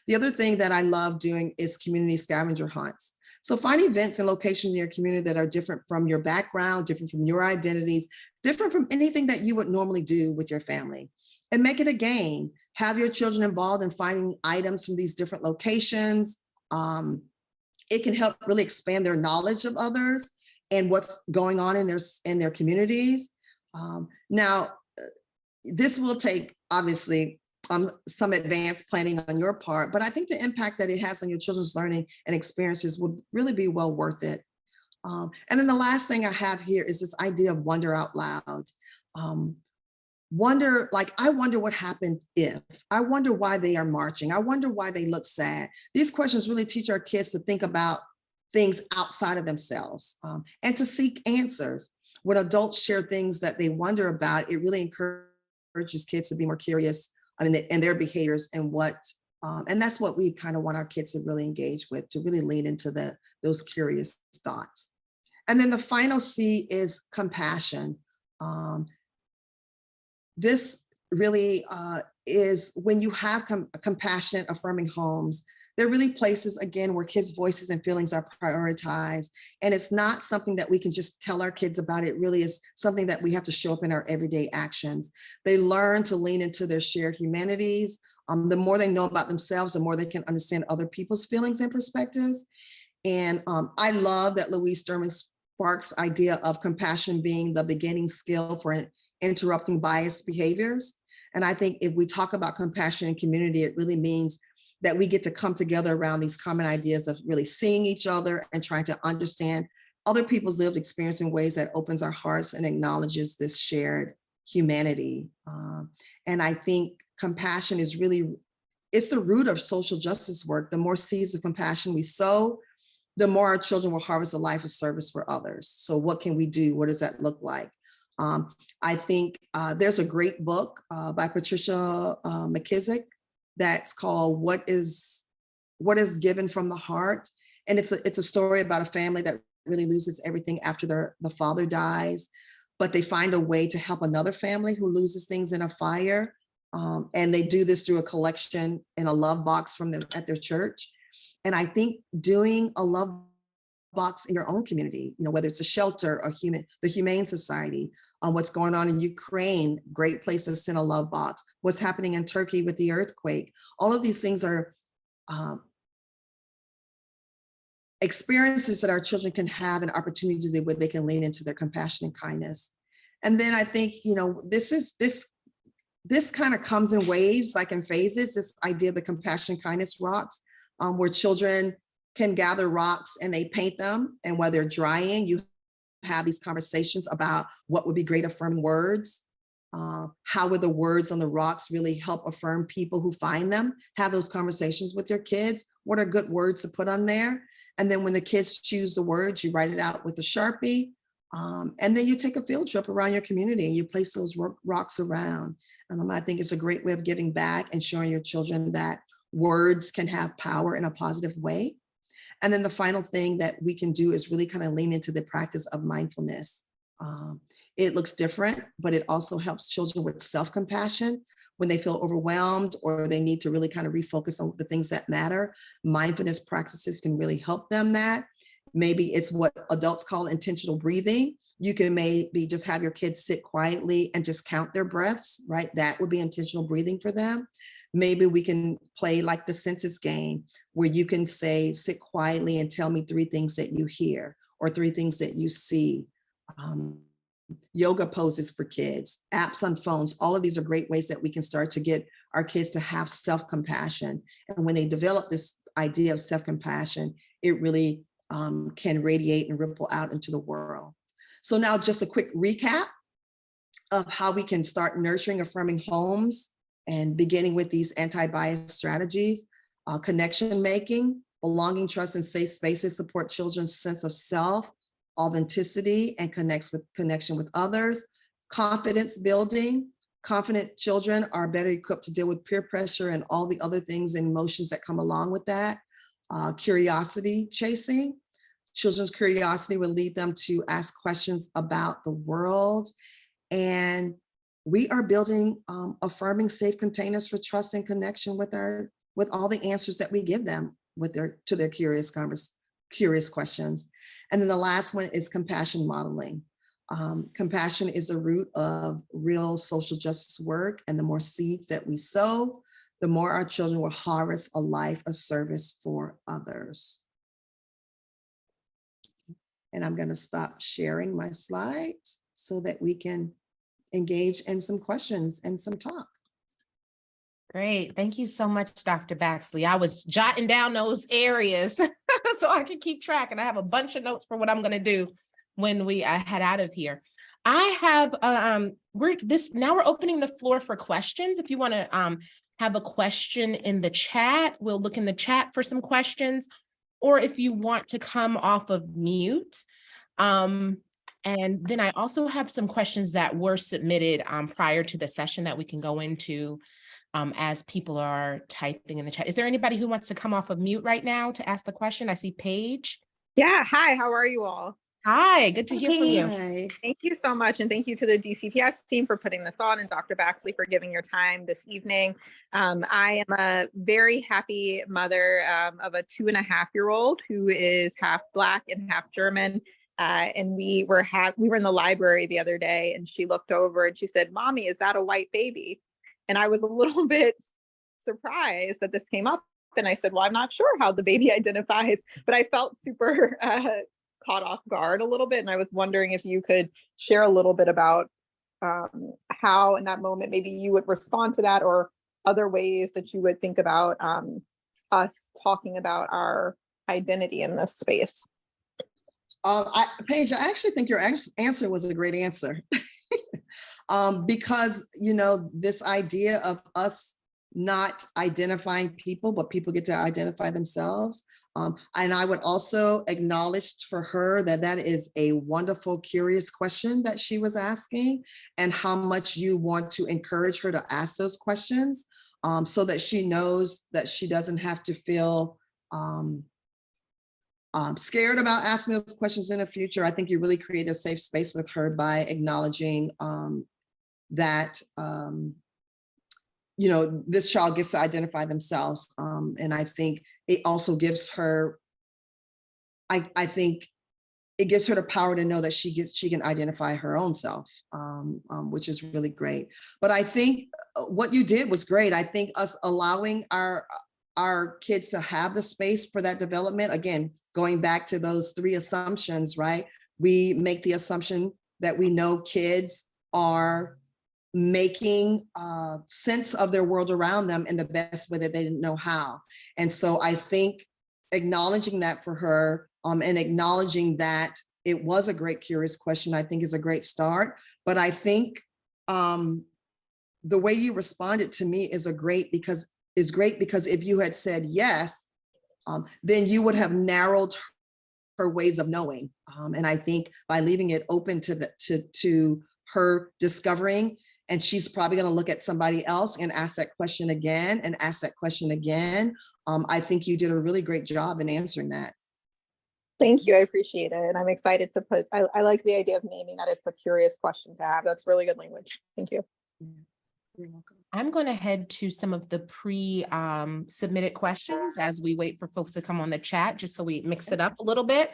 The other thing that I love doing is community scavenger hunts. So find events and locations in your community that are different from your background, different from your identities, different from anything that you would normally do with your family, and make it a game. Have your children involved in finding items from these different locations. It can help really expand their knowledge of others and what's going on in their communities. Now, this will take, obviously, some advanced planning on your part, but I think the impact that it has on your children's learning and experiences would really be well worth it. And then the last thing I have here is this idea of wonder out loud. Wonder, like, I wonder what happens if, I wonder why they are marching. I wonder why they look sad. These questions really teach our kids to think about things outside of themselves, and to seek answers. When adults share things that they wonder about, it really encourages kids to be more curious, and their behaviors and and that's what we kind of want our kids to really engage with, to really lean into those curious thoughts. And then the final C is compassion. This really is when you have compassionate, affirming homes, they're really places, again, where kids' voices and feelings are prioritized. And it's not something that we can just tell our kids about. It really is something that we have to show up in our everyday actions. They learn to lean into their shared humanities. The more they know about themselves, the more they can understand other people's feelings and perspectives. And I love that Louise Thurman Sparks' idea of compassion being the beginning skill for interrupting biased behaviors. And I think if we talk about compassion in community, it really means that we get to come together around these common ideas of really seeing each other and trying to understand other people's lived experience in ways that opens our hearts and acknowledges this shared humanity. And I think compassion is really, it's the root of social justice work. The more seeds of compassion we sow, the more our children will harvest a life of service for others. So what can we do? What does that look like? I think there's a great book by Patricia McKissick that's called What is Given from the Heart. And it's a story about a family that really loses everything after the father dies, but they find a way to help another family who loses things in a fire. And they do this through a collection in a love box at their church. And I think doing a love box in your own community, whether it's a shelter or the Humane Society, what's going on in Ukraine, great place to send a love box, what's happening in Turkey with the earthquake. All of these things are experiences that our children can have and opportunities where they can lean into their compassion and kindness. And then I think, this this kind of comes in waves, like in phases, this idea of the compassion, kindness rocks, where children can gather rocks and they paint them. And while they're drying, you have these conversations about what would be great affirming words. How would the words on the rocks really help affirm people who find them? Have those conversations with your kids. What are good words to put on there? And then when the kids choose the words, you write it out with a Sharpie. And then you take a field trip around your community and you place those rocks around. And I think it's a great way of giving back and showing your children that words can have power in a positive way. And then the final thing that we can do is really kind of lean into the practice of mindfulness. It looks different, but it also helps children with self-compassion when they feel overwhelmed or they need to really kind of refocus on the things that matter. Mindfulness practices can really help them that. Maybe it's what adults call intentional breathing. You can maybe just have your kids sit quietly and just count their breaths, right? That would be intentional breathing for them. Maybe we can play like the census game where you can say, sit quietly and tell me 3 things that you hear or 3 things that you see. Yoga poses for kids, apps on phones, all of these are great ways that we can start to get our kids to have self-compassion. And when they develop this idea of self-compassion, it really can radiate and ripple out into the world. So now just a quick recap of how we can start nurturing affirming homes and beginning with these anti-bias strategies. Connection making, belonging, trust, and safe spaces support children's sense of self, authenticity, and connection with others. Confidence building. Confident children are better equipped to deal with peer pressure and all the other things and emotions that come along with that. Curiosity chasing. Children's curiosity will lead them to ask questions about the world. And we are building affirming safe containers for trust and connection with all the answers that we give them to their curious questions. And then the last one is compassion modeling. Compassion is the root of real social justice work. And the more seeds that we sow, the more our children will harvest a life of service for others. And I'm going to stop sharing my slides so that we can engage in some questions and some talk. Great. Thank you so much, Dr. Baxley. I was jotting down those areas so I can keep track. And I have a bunch of notes for what I'm going to do when we head out of here. I have, now we're opening the floor for questions. If you want to have a question in the chat, we'll look in the chat for some questions. Or if you want to come off of mute. And then I also have some questions that were submitted prior to the session that we can go into as people are typing in the chat. Is there anybody who wants to come off of mute right now to ask the question? I see Paige. Yeah, hi, how are you all? Hi, good to hear from you. Hi. Thank you so much. And thank you to the DCPS team for putting this on and Dr. Baxley for giving your time this evening. I am a very happy mother of a 2.5-year-old who is half Black and half German. And we were in the library the other day and she looked over and she said, "Mommy, is that a white baby?" And I was a little bit surprised that this came up. And I said, "Well, I'm not sure how the baby identifies," but I felt super caught off guard a little bit. And I was wondering if you could share a little bit about how in that moment, maybe you would respond to that or other ways that you would think about us talking about our identity in this space. Paige, I actually think your answer was a great answer. Because, this idea of us not identifying people, but people get to identify themselves. And I would also acknowledge for her that is a wonderful, curious question that she was asking and how much you want to encourage her to ask those questions so that she knows that she doesn't have to feel scared about asking those questions in the future. I think you really create a safe space with her by acknowledging that this child gets to identify themselves. And I think it also gives her, I think it gives her the power to know that she can identify her own self, which is really great. But I think what you did was great. I think us allowing our kids to have the space for that development, again, going back to those 3 assumptions, right? We make the assumption that we know kids are making sense of their world around them in the best way that they didn't know how. And so I think acknowledging that for her, and acknowledging that it was a great curious question, I think is a great start. But I think the way you responded to me is great because if you had said yes, then you would have narrowed her ways of knowing. And I think by leaving it open to her discovering, and she's probably going to look at somebody else and ask that question again and ask that question again. I think you did a really great job in answering that. Thank you. I appreciate it. And I'm excited to I like the idea of naming that it's a curious question to have. That's really good language. Thank you. You're welcome. I'm going to head to some of the submitted questions as we wait for folks to come on the chat, just so we mix it up a little bit.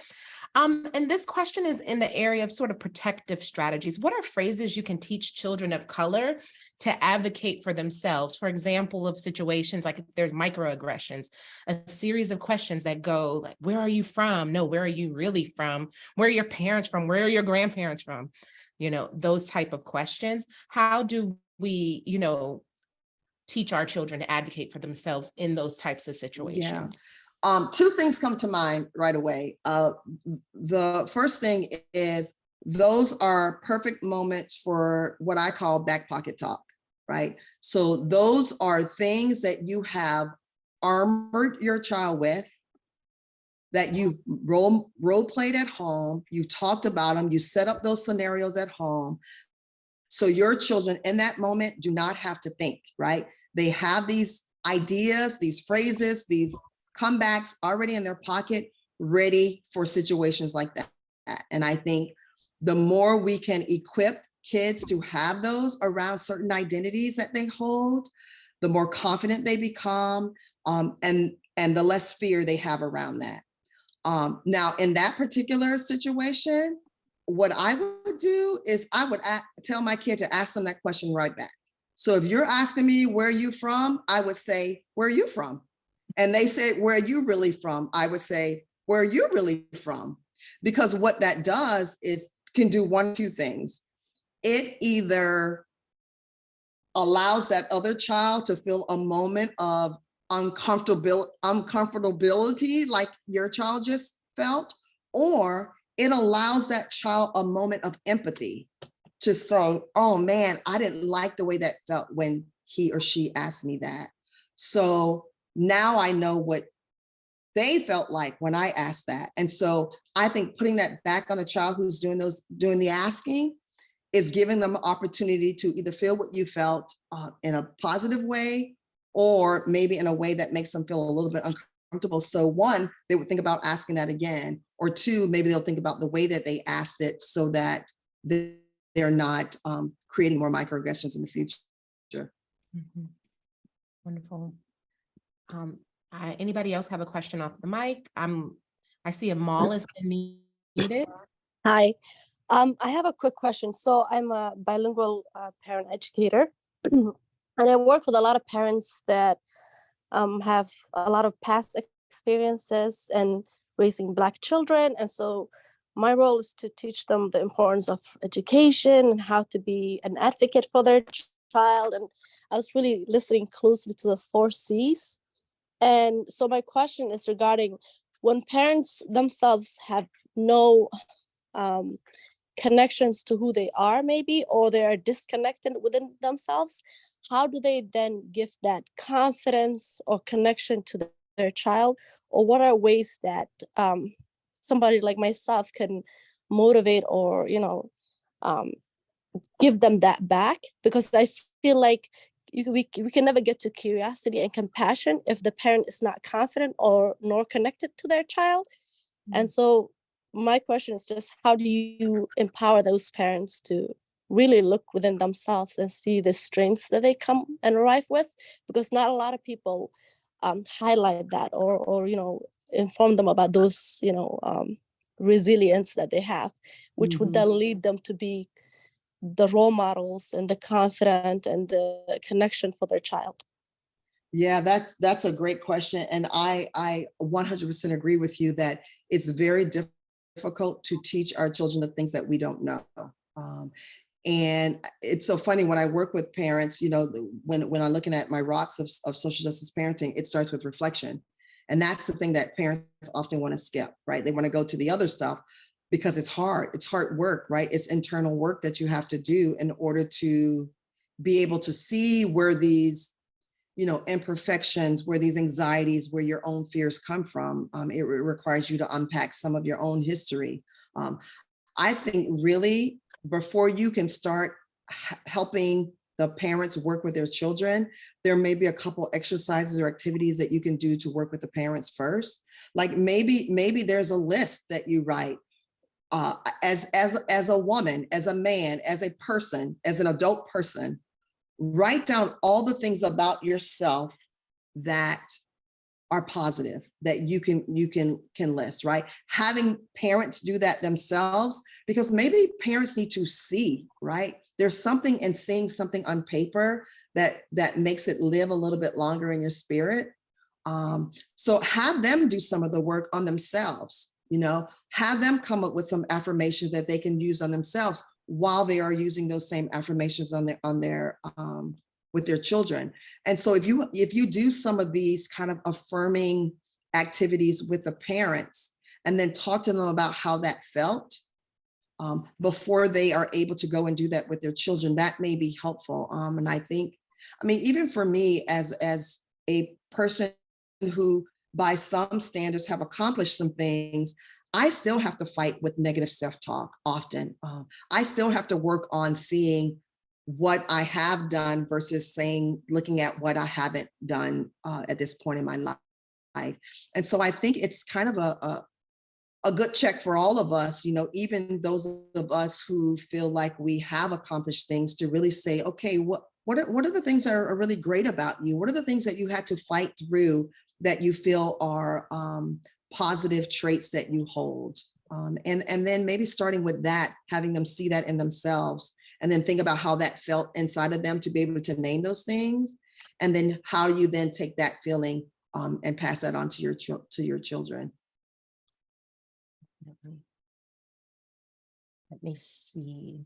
And this question is in the area of sort of protective strategies. What are phrases you can teach children of color to advocate for themselves? For example, of situations like if there's microaggressions, a series of questions that go like, where are you from? No, where are you really from? Where are your parents from? Where are your grandparents from? You know, those type of questions. How do we, teach our children to advocate for themselves in those types of situations? Yeah. Two things come to mind right away. The first thing is those are perfect moments for what I call back pocket talk, right? So those are things that you have armored your child with, that you role played at home, you talked about them, you set up those scenarios at home. So your children in that moment do not have to think, right? They have these ideas, these phrases, these comebacks already in their pocket, ready for situations like that. And I think the more we can equip kids to have those around certain identities that they hold, the more confident they become, and the less fear they have around that. Now, in that particular situation, what I would do is I would tell my kid to ask them that question right back. So if you're asking me, where are you from? I would say, where are you from? And they said, where are you really from? I would say, where are you really from? Because what that does is can do one of two things. It either allows that other child to feel a moment of uncomfortability like your child just felt, or it allows that child a moment of empathy to say, oh man, I didn't like the way that felt when he or she asked me that. So now I know what they felt like when I asked that. And so I think putting that back on the child who's doing the asking is giving them an opportunity to either feel what you felt in a positive way, or maybe in a way that makes them feel a little bit uncomfortable. So one, they would think about asking that again, or two, maybe they'll think about the way that they asked it so that they're not creating more microaggressions in the future. Mm-hmm. Wonderful. Anybody else have a question off the mic? I see Amal is unmuted. Hi, I have a quick question. So I'm a bilingual parent educator, and I work with a lot of parents that have a lot of past experiences in raising Black children. And so my role is to teach them the importance of education and how to be an advocate for their child. And I was really listening closely to the 4 C's. And so my question is regarding when parents themselves have no connections to who they are, maybe, or they are disconnected within themselves, how do they then give that confidence or connection to their child? Or what are ways that somebody like myself can motivate or, give them that back? Because I feel like we can never get to curiosity and compassion if the parent is not confident or nor connected to their child. Mm-hmm. And so my question is just, how do you empower those parents to really look within themselves and see the strengths that they come and arrive with? Because not a lot of people highlight that or inform them about those resilience that they have, which mm-hmm. would then lead them to be the role models and the confident and the connection for their child. Yeah, that's a great question. And I 100% agree with you that it's very difficult to teach our children the things that we don't know. And it's so funny when I work with parents, you know, when I'm looking at my rocks of social justice parenting, it starts with reflection. And that's the thing that parents often want to skip, right? They want to go to the other stuff because it's hard. It's hard work, right? It's internal work that you have to do in order to be able to see where these, you know, imperfections, where these anxieties, where your own fears come from. It requires you to unpack some of your own history. I think really before you can start helping the parents work with their children, there may be a couple exercises or activities that you can do to work with the parents first. Like maybe there's a list that you write as a woman, as a man, as a person, as an adult person. Write down all the things about yourself that are positive that you can list, right? Having parents do that themselves, because maybe parents need to see, right? There's something in seeing something on paper that makes it live a little bit longer in your spirit. So have them do some of the work on themselves, you know, have them come up with some affirmations that they can use on themselves while they are using those same affirmations on their with their children. And so if you do some of these kind of affirming activities with the parents and then talk to them about how that felt before they are able to go and do that with their children, that may be helpful. And I think, I mean, even for me as a person who by some standards have accomplished some things, I still have to fight with negative self-talk often. I still have to work on seeing what I have done versus looking at what I haven't done at this point in my life. And so I think it's kind of a good check for all of us, you know, even those of us who feel like we have accomplished things, to really say, okay, what are the things that are really great about you? What are the things that you had to fight through that you feel are positive traits that you hold? And then maybe starting with that, having them see that in themselves, and then think about how that felt inside of them to be able to name those things, and then how you then take that feeling and pass that on to your children. Let me see.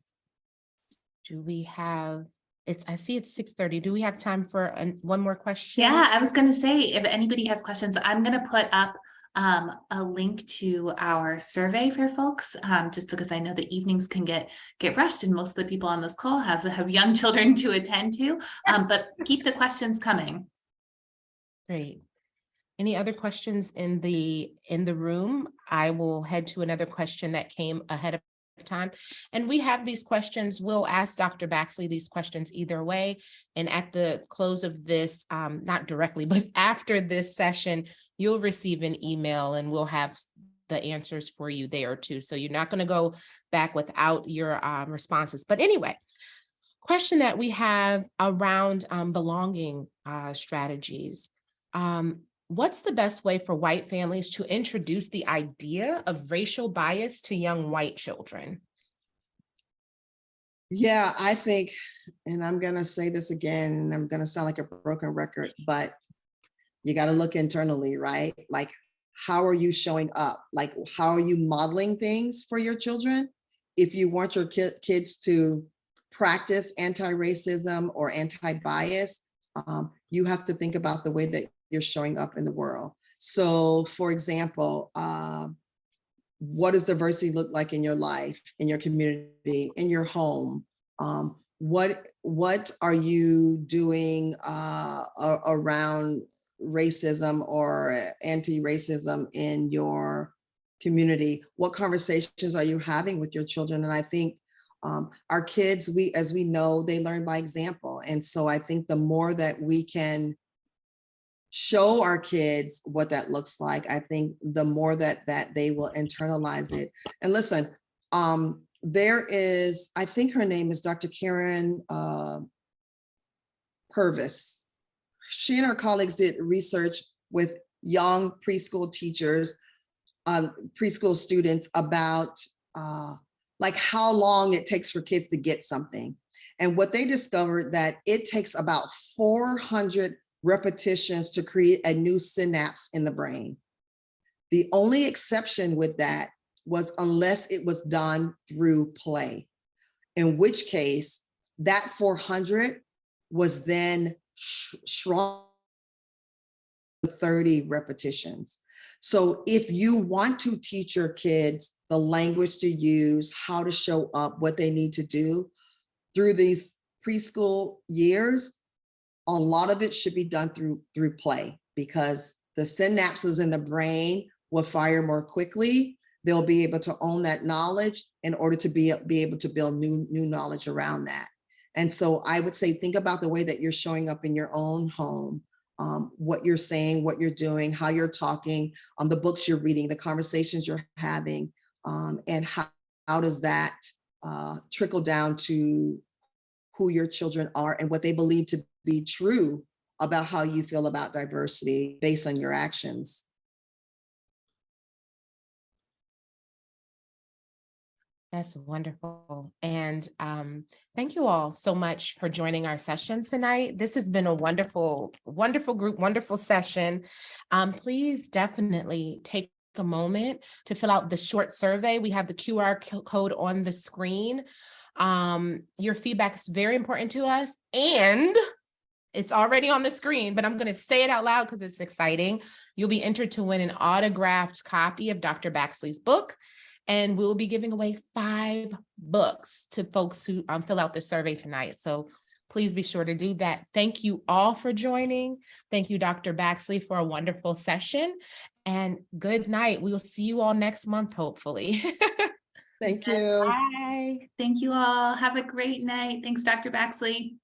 Do we have, I see it's 6:30. Do we have time for one more question? Yeah, I was going to say, if anybody has questions, I'm going to put up a link to our survey for folks, just because I know the evenings can get rushed and most of the people on this call have young children to attend to, but keep the questions coming. Great. Any other questions in the room? I will head to another question that came ahead of time. And we have these questions. We'll ask Dr. Baxley these questions either way. And at the close of this, not directly, but after this session, you'll receive an email and we'll have the answers for you there too. So you're not going to go back without your responses. But anyway, question that we have around belonging strategies. What's the best way for white families to introduce the idea of racial bias to young white children? Yeah, I think, and I'm going to say this again, and I'm going to sound like a broken record, but you got to look internally, right? Like, how are you showing up? Like, how are you modeling things for your children? If you want your kids to practice anti-racism or anti-bias, you have to think about the way that you're showing up in the world. So for example, what does diversity look like in your life, in your community, in your home? What are you doing around racism or anti-racism in your community? What conversations are you having with your children? And I think our kids, as we know, they learn by example. And so I think the more that we can show our kids what that looks like, I think the more that they will internalize it. And listen, there is, I think her name is Dr. Karen Purvis. She and her colleagues did research with young preschool teachers, preschool students about like how long it takes for kids to get something. And what they discovered, that it takes about 400 repetitions to create a new synapse in the brain. The only exception with that was unless it was done through play. in which case that 400 was then shrunk to 30 repetitions. So if you want to teach your kids the language to use, how to show up, what they need to do through these preschool years, a lot of it should be done through play, because the synapses in the brain will fire more quickly. They'll be able to own that knowledge in order to be able to build new knowledge around that. And so I would say, think about the way that you're showing up in your own home, what you're saying, what you're doing, how you're talking, the books you're reading, the conversations you're having, and how does that trickle down to who your children are and what they believe to be true about how you feel about diversity based on your actions. That's wonderful. And thank you all so much for joining our session tonight. This has been a wonderful, wonderful group, wonderful session. Please definitely take a moment to fill out the short survey. We have the QR code on the screen. Your feedback is very important to us, and it's already on the screen, but I'm going to say it out loud because it's exciting. You'll be entered to win an autographed copy of Dr. Baxley's book. And we'll be giving away 5 books to folks who fill out the survey tonight. So please be sure to do that. Thank you all for joining. Thank you, Dr. Baxley, for a wonderful session. And good night. We will see you all next month, hopefully. Thank you. Bye. Thank you all. Have a great night. Thanks, Dr. Baxley.